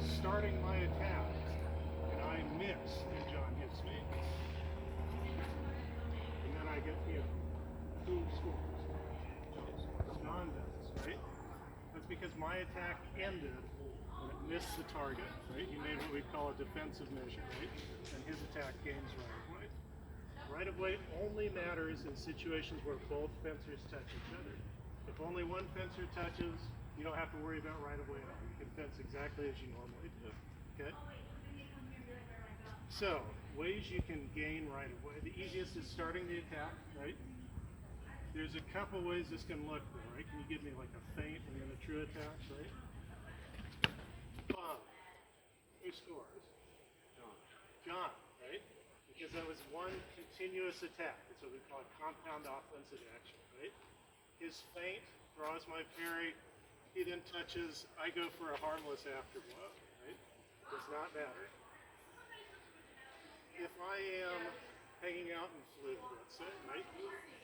starting my attack, and I miss, and John hits me, and then I get, who scores? John does, right? That's because my attack ended when it missed the target, right? He made what we call a defensive measure, right? And his attack gains right of way. Right of way only matters in situations where both fencers touch each other. If only one fencer touches, you don't have to worry about right of way at all. You can fence exactly as you normally do. Okay? So, ways you can gain right of way. The easiest is starting the attack, right? There's a couple ways this can look, though, right? Can you give me like a feint and then a true attack, right? Boom. Who scores? John, right? Because that was one continuous attack. It's what we call a compound offensive action, right? His feint draws my parry. He then touches. I go for a harmless afterblow, right? Does not matter. If I am hanging out in flute, let's say, right?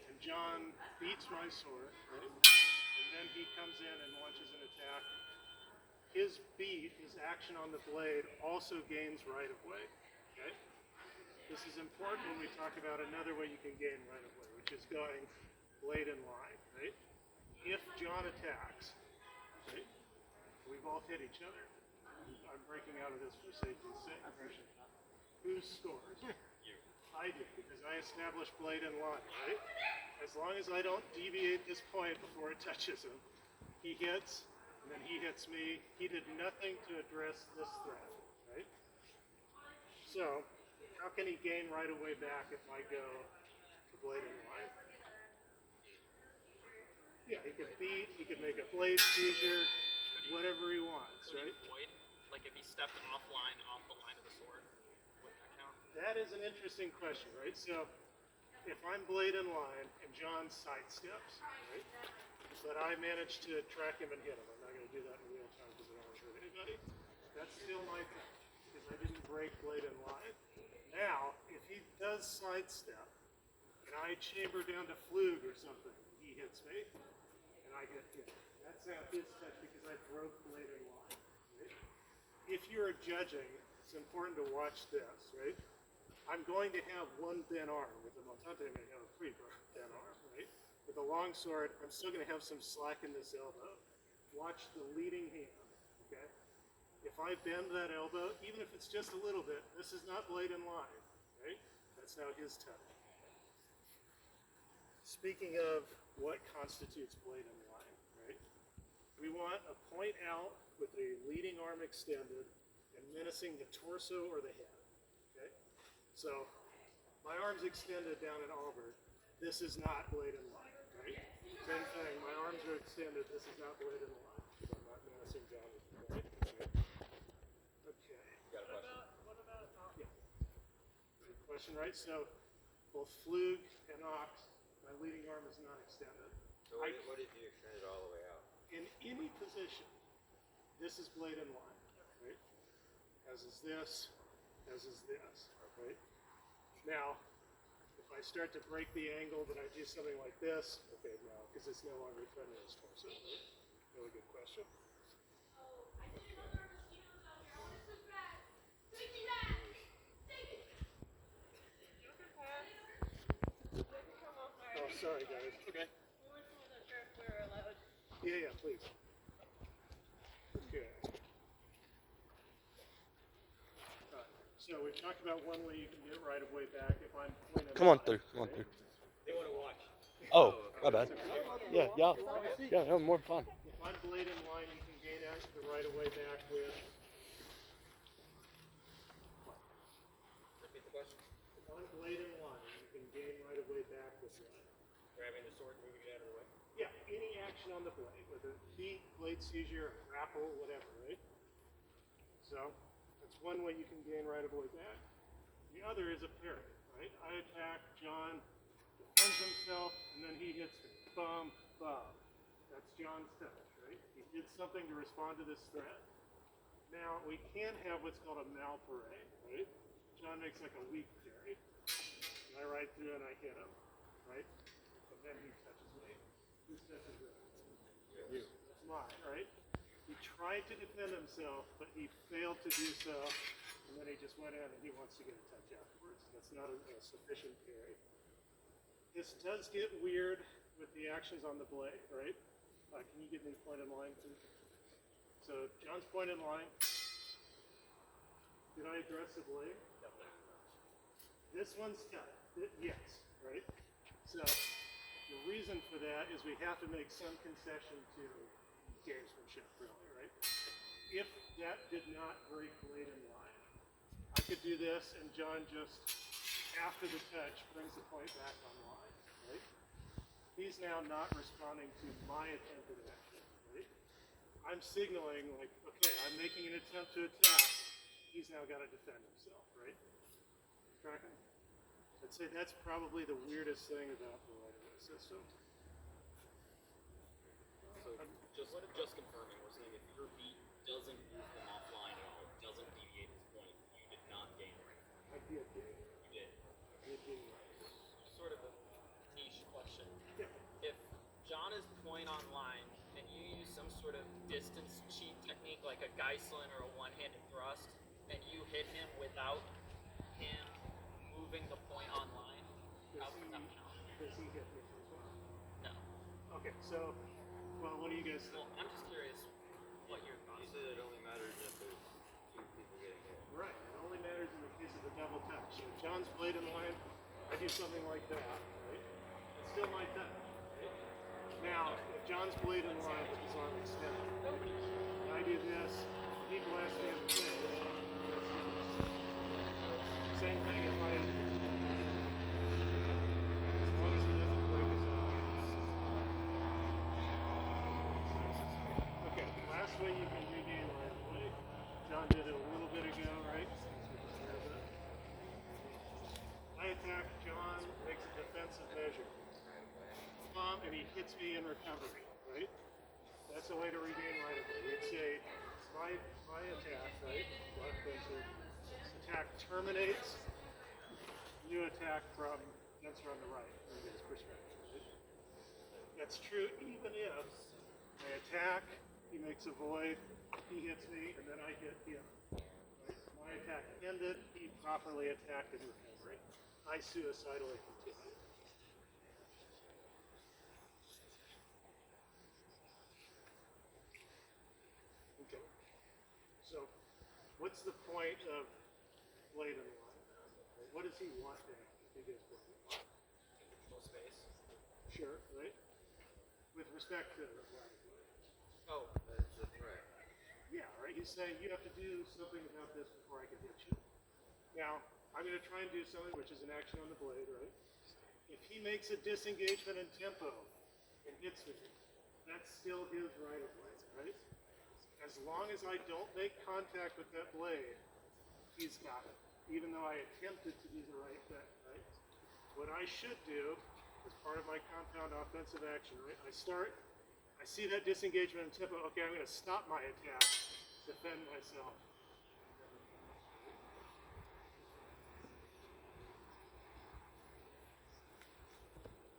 And John beats my sword, right? And then he comes in and launches an attack. His beat, his action on the blade, also gains right of way. Okay? This is important when we talk about another way you can gain right of way, which is going blade in line, right? If John attacks, right? We both hit each other. I'm breaking out of this for safety's sake. Who scores? You. I do, because I established blade in line, right? As long as I don't deviate this point before it touches him, he hits, and then he hits me. He did nothing to address this threat, right? So, how can he gain right away back if I go to blade in line? Yeah, he could beat, he could make a blade seizure, whatever he wants, right? Void? Like if he stepped off the line of the sword, would that count? That is an interesting question, right? So, if I'm blade in line and John sidesteps, right? But I manage to track him and hit him. I'm not going to do that in real time because I don't want to hurt anybody. That's still my thing because I didn't break blade in line. Now, if he does sidestep and I chamber down to flug or something, he hits me and I get hit. That's not his touch because I broke blade in line. Right? If you're judging, it's important to watch this, right? I'm going to have one thin arm. With the montante, I'm going to have a pretty thin arm, right? With a long sword, I'm still going to have some slack in this elbow. Watch the leading hand, okay? If I bend that elbow, even if it's just a little bit, this is not blade in line, right? That's now his touch. Speaking of what constitutes blade in line, right? We want a point out with the leading arm extended and menacing the torso or the head, okay? So, my arm's extended down at Albert. This is not blade in line, right? Same thing, my arms are extended. This is not blade in line. I'm not menacing John, right? Okay. Got a question? What about Yeah. Good question, right? So, both flug and ox, my leading arm is not extended. So what if you extend it all the way out? In any position, this is blade in line, right? As is this, right? Now, if I start to break the angle, then I do something like this. Okay, no, because it's no longer friendly as torso. Really good question. Oh, sorry, guys. Okay. We wasn't sure if we were allowed. Yeah, please. Okay. So we've talked about one way you can get right of way back if I'm pointing. Come on through. Come on through. They want to watch. Oh, my bad. Yeah, no, more fun. If I'm blade in line, you can gain out the right of way back with. Repeat the question. If I'm blade in line, you can gain right of way back with what? Grabbing the sword, moving it out of the way. Yeah, any action on the blade, whether beat, blade seizure, grapple, whatever, right? So that's one way you can gain right of way back. The other is a parry, right? I attack, John defends himself, and then he hits me. Bum, bum. That's John's touch, right? He did something to respond to this threat. Now, we can have what's called a malparé, right? John makes like a weak parry. And I ride through and I hit him, right? And then he touches me. Whose touch is that? You. That's mine, right? We tried to defend himself, but he failed to do so, and then he just went in and he wants to get a touch afterwards. That's not a sufficient carry. This does get weird with the actions on the blade, right? Can you give me point in line, please? So John's point in line. Did I address the blade? This one's cut. Yes, right? So the reason for that is we have to make some concession to gamesmanship, really, right? If that did not break blade in line, I could do this and John just, after the touch, brings the point back online, right? He's now not responding to my attempted action, right? I'm signaling like, okay, I'm making an attempt to attack. He's now got to defend himself, right? Tracking? I'd say that's probably the weirdest thing about the right-of-way system. So just confirming, we're saying if your beat doesn't move them offline at all, it doesn't deviate his point, you did not gain right. I did gain. You did. I did gain right. Sort of a niche question. Yeah. If John is point online and you use some sort of distance cheat technique like a Geislin or a one-handed thrust, and you hit him without him moving the point online, how does that count? Does he hit me as well? No. Okay, so, well, what do you guys think? Well, I'm just curious what your You thoughts said it only matters if there's two people getting hit. Right, it only matters in the case of a double touch. So John's blade in line, I do something like that, right? It's still my touch, right? Now, if John's blade in line with his arm extended, and I do this, he blasts me in the face. Same thing if I, as long as he doesn't break his arm. Okay, last way you can regain right of way. John did it a little bit ago, right? I attack John, makes a defensive measure. And he hits me in recovery, right? That's a way to regain right of way. We'd say my attack, right? Attack terminates. You attack from Spencer on the right, from his perspective. Right? That's true even if I attack, he makes a void, he hits me, and then I hit him. Right? My attack ended, he properly attacked in recovery. I suicidally continue. Okay. So, what's the point of blade in line? What does he want to have? He gets blade in line. no space? Sure, right? With respect to the right of way. Oh, That's the threat. Yeah, right? He's saying you have to do something about this before I can hit you. Now, I'm going to try and do something which is an action on the blade, right? If he makes a disengagement in tempo and hits me, that's still his right of way, right? As long as I don't make contact with that blade, he's got it. Even though I attempted to do the right thing, right? What I should do, as part of my compound offensive action, right? I see that disengagement in tempo, okay, I'm going to stop my attack, defend myself.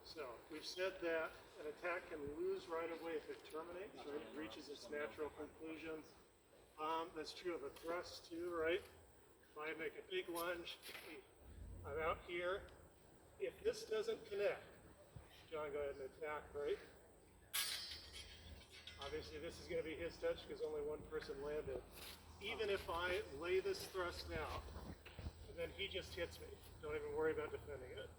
So, we've said that an attack can lose right of way if it terminates, right? It reaches its natural conclusion. That's true of a thrust too, right? If I make a big lunge, I'm out here. If this doesn't connect, John, go ahead and attack, right? Obviously, this is going to be his touch because only one person landed. Even if I lay this thrust out, and then he just hits me, don't even worry about defending it.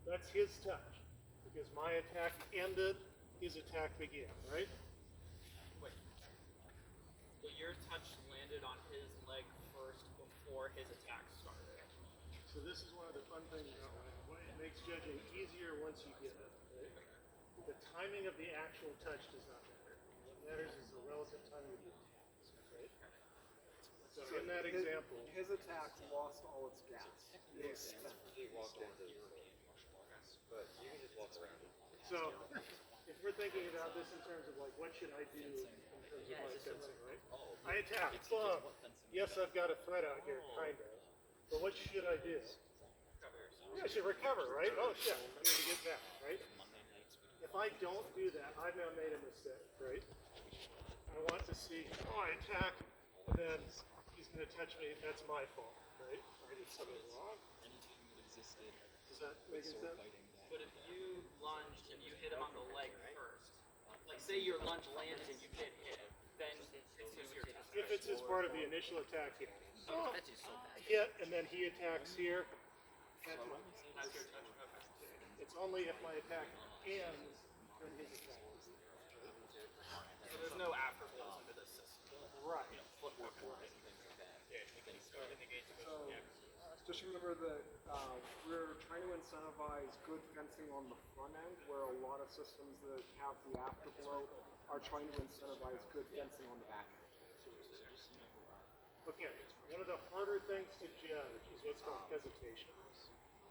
That's his touch, because my attack ended, his attack began, right? wait. So your touch landed on his leg first before his attack started. So this is one of the fun things about right of way. It makes judging easier once you get it, right? The timing of the actual touch does not matter. What matters is the relative timing of the attacks, right? So in that example, his attack lost all its gas. yes. He walked into the store. But you can just walk around it. So if we're thinking about this in terms of like what should I do in terms of my fencing, right? I attack, boom. Yes, I've got a threat out here, kind of. But what should I do? Yeah, I should recover, right? Oh shit, I need to get back, right? If I don't do that, I've now made a mistake, right? I want to see, oh, I attack, and then he's going to touch me. That's my fault, right? I did something wrong. Does that make sense? But if you lunged and you hit him on the leg first, like say your lunge lands and you get hit, then it's your turn. If it's as part of the initial attack, yeah. Oh, hit, and then he attacks here. That's That's your touch. Okay. It's only if my attack ends when his attack ends. So there's no afterblows into this system. Right. So just remember that we're trying to incentivize good fencing on the front end, where a lot of systems that have the afterblow are trying to incentivize good fencing on the back end. Okay, one of the harder things to judge is what's called hesitation.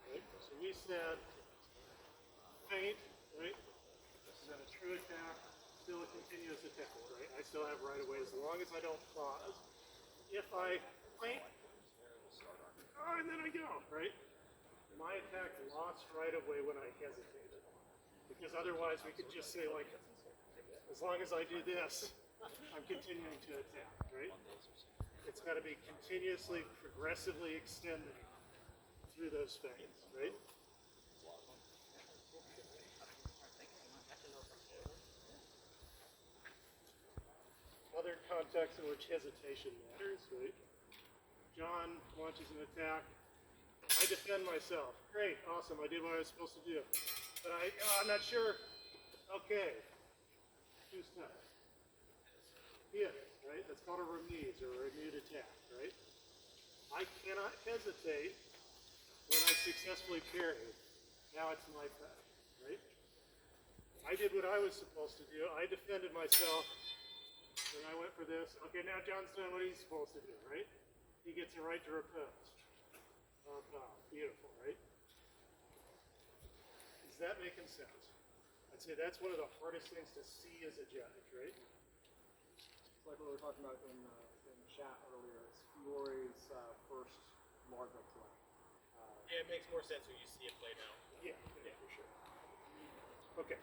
Right? So we said feint, right? And then a true attack, still a continuous attack, right? I still have right of way as long as I don't pause. If I feint, oh, and then I go, right? My attack lost right of way when I hesitated. Because otherwise we could just say like, as long as I do this, I'm continuing to attack, right? It's got to be continuously, progressively extending through those feints, right? Other contexts in which hesitation matters, right? John launches an attack. I defend myself. Great, awesome, I did what I was supposed to do. But I'm not sure. Okay. Who's next? Hit, right? That's called a remise or a renewed attack, right? I cannot hesitate when I successfully parried. Now it's my turn, right? I did what I was supposed to do. I defended myself. Then I went for this. Okay, now John's doing what he's supposed to do, right? He gets a right to repose. Beautiful, right? Is that making sense? I'd say that's one of the hardest things to see as a judge, right? It's like what we were talking about in chat earlier. It's Fiore's first larva play. Yeah, it makes more sense when you see it played out. Yeah, for sure. Okay.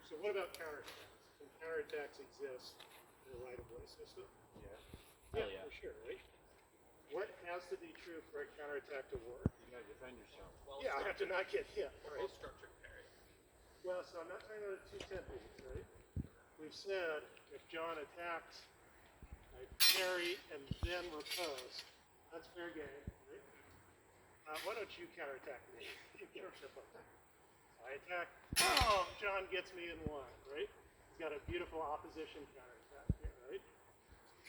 So what about counterattacks? Can counterattacks exist in a right-of-way system? Yeah, for sure, right? What has to be true for a counterattack to work? You gotta defend yourself. Yeah, I have to not get hit, right? Well-structured parry. Well, so I'm not talking about a two-tempo, right? We've said if John attacks, I parry and then repose. That's fair game, right? Why don't you counterattack me? You get a triple attack. I attack. Oh, John gets me in one, right? He's got a beautiful opposition counterattack here, right?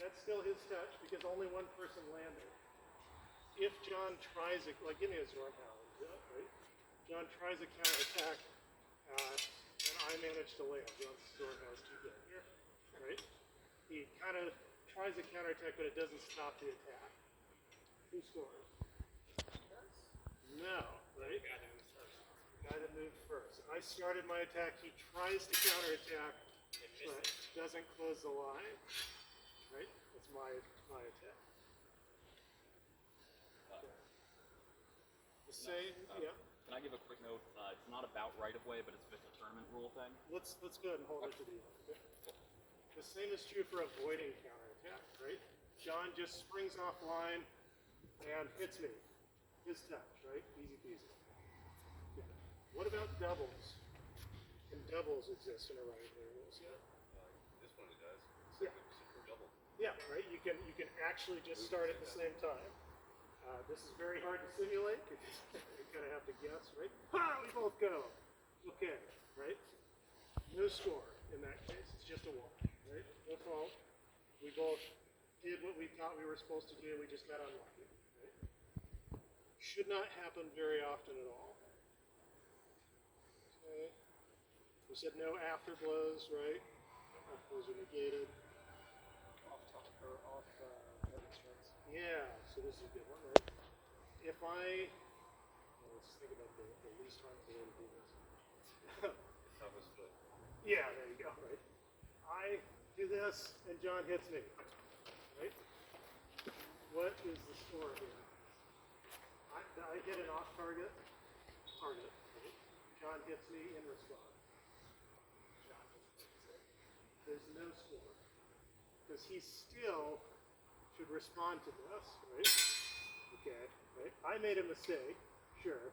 That's still his touch because only one person landed. If John tries it, like give me a Zornhauer, right? John tries a counterattack, and I manage to land. John's Zornhauer's too good here, right? He kind of tries a counterattack, but it doesn't stop the attack. Who scores? No, right? Guy that moved first. I started my attack. He tries to counterattack, but doesn't close the line. Right? That's my attack. Okay. The same, yeah. Can I give a quick note? It's not about right of way, but it's just a tournament rule thing. Let's go ahead and hold it to the end. Okay? The same is true for avoiding counterattack, right? John just springs off line and hits me. His touch, right? Easy peasy. Okay. What about doubles? Can doubles exist in a right of way rules? Yeah. This one does. Yeah. Double. Yeah, right. You can actually just start at the same time. This is very hard to simulate because you kind of have to guess, right? Ha! We both go. Okay, right? No score in that case. It's just a walk, right? No fault. We both did what we thought we were supposed to do. We just got unlucky. Right? Should not happen very often at all. Okay. We said no afterblows, right? Afterblows are negated. Off demonstrates. Yeah, so this is a good one, right? If let's think about the least harmful way to do this. Toughest foot. Yeah, there you go, right? I do this and John hits me, right? What is the score here? I hit an off target, right? John hits me in response. John hits me. There's no score. because he still should respond to this, right? Okay, right? I made a mistake, sure,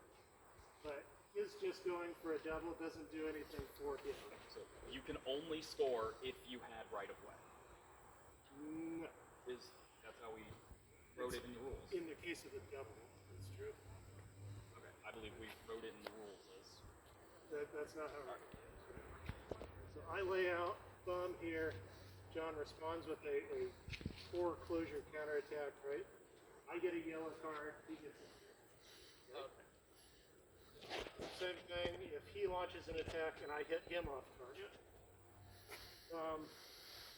but his just going for a double doesn't do anything for him. So you can only score if you had right of way. No. That's how we wrote it in the rules. In the case of a double, it's true. Okay, I believe we wrote it in the rules as. That's not how it works. So I lay out thumb here. John responds with a foreclosure counterattack, right? I get a yellow card, he gets a right? Same thing, if he launches an attack and I hit him off target,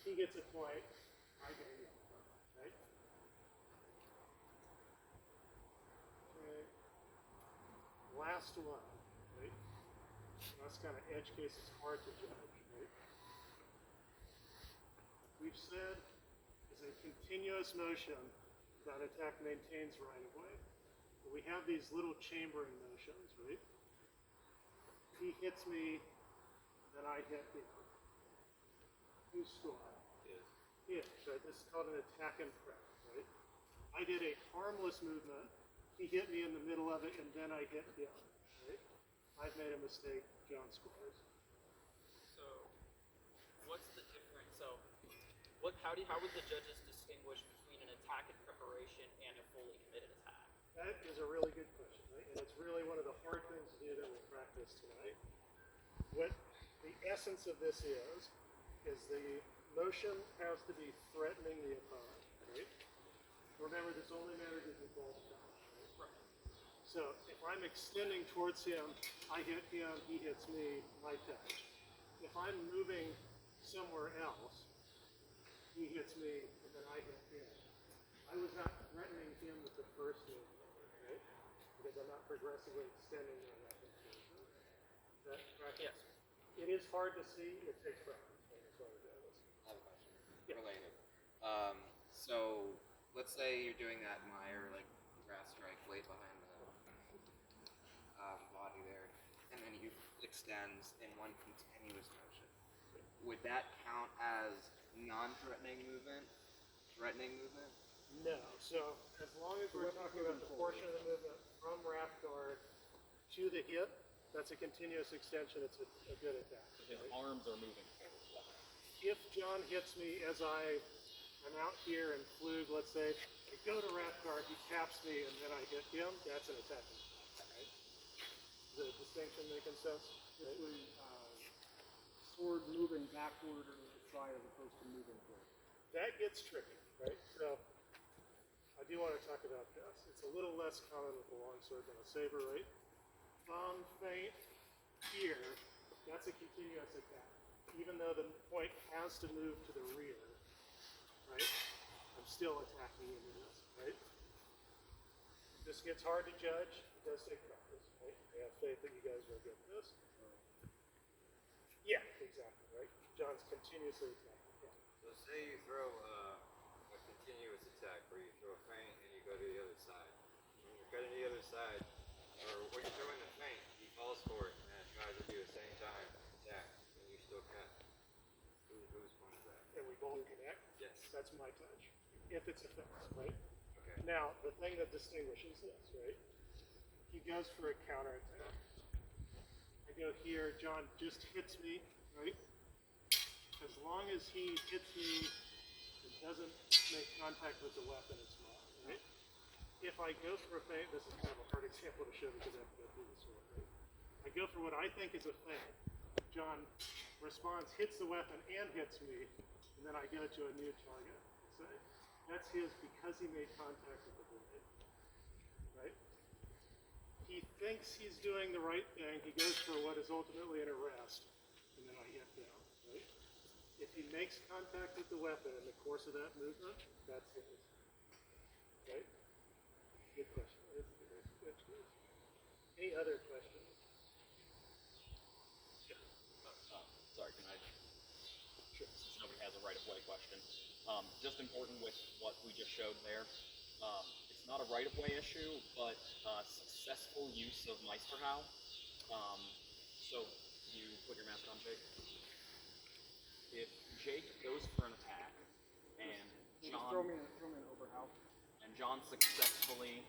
he gets a point, I get a yellow card, right? Okay. Last one, right? Last kind of edge case is hard to judge, right? We've said is a continuous motion that attack maintains right of way. But we have these little chambering motions, right? He hits me, then I hit him. Who's scoring? His. Right? This is called an attack and prep, right? I did a harmless movement. He hit me in the middle of it, and then I hit him, right? I've made a mistake. John scores. So, what's the difference? So, how would the judges distinguish between an attack in preparation and a fully committed attack? That is a really good question, right? And it's really one of the hard things to do that we'll practice tonight. What the essence of this is the motion has to be threatening the opponent, right? Remember, this only matters if you both touch, right? So if I'm extending towards him, I hit him, he hits me, I touch. If I'm moving somewhere else, he hits me, and then I hit him. I was not threatening him with the first movement, right? Because I'm not progressively extending my weapon towards him. That practice? Yes. It is hard to see. It takes practice. That's why we're doing this. I have a question. Yeah. Related. So let's say you're doing that Meyer like grass strike late behind the body there, and then you extends in one continuous motion. Would that count as non-threatening movement? Threatening movement? No. So as long as we're talking about the portion of the movement from wrap guard to the hip, that's a continuous extension. It's a good attack. His arms are moving forward. If John hits me as I'm out here in flug, let's say, I go to wrap guard, he taps me, and then I hit him, that's an attack. Right? Is the distinction making sense? Basically, sword moving backward or to the side as opposed to moving forward. That gets tricky, right? So I do want to talk about this. It's a little less common with a longsword than a saber, right? Thumb feint here, that's a continuous attack. Even though the point has to move to the rear, right? I'm still attacking into this, right? This gets hard to judge. It does take practice, right? I have faith that you guys will get this. Yeah, exactly, right? John's continuously attacking. Yeah. So say you throw a continuous attack where you throw a feint and you go to the other side. When you're cutting the other side, or when you're throwing the feint, he falls for it and tries to do the same time attack, and you still cut. Whose point is that? And we both connect. Yes. That's my touch. If it's a fence, right? Okay. Now, the thing that distinguishes this, right? He goes for a counterattack. I go here, John just hits me, right? As long as he hits me and doesn't make contact with the weapon, it's fine, right? If I go for a feint, this is kind of a hard example to show because I have to go through the sword, right? I go for what I think is a feint. John responds, hits the weapon and hits me, and then I go to a new target. So that's his because he made contact with the blade, right? He thinks he's doing the right thing. He goes for what is ultimately an arrest, and then I hit down, right? If he makes contact with the weapon in the course of that movement, that's his, right? Good question. Any other questions? Sorry, can I? Sure. Since nobody has a right-of-way question. Just important with what we just showed there. It's not a right-of-way issue, but successful use of Meisterhau. So you put your mask on, Jake. If Jake goes for an attack and Just John throw me an overhowl. and John successfully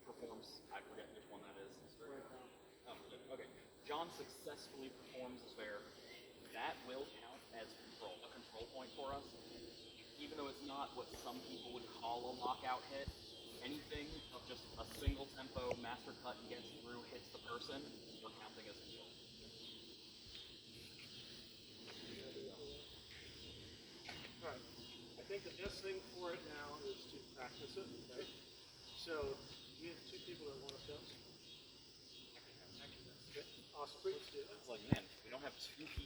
performs. I forget which one that is. Right down. Oh, okay. John successfully performs this fair. That will count as a control point for us. Even though it's not what some people would call a lockout hit, anything of just a single tempo master cut gets through, hits the person, we're counting as control. Alright, I think the best thing for it now is to practice it, right? So, we have two people that want to fence. Okay, awesome, let's do it. It's like, man, we don't have two people.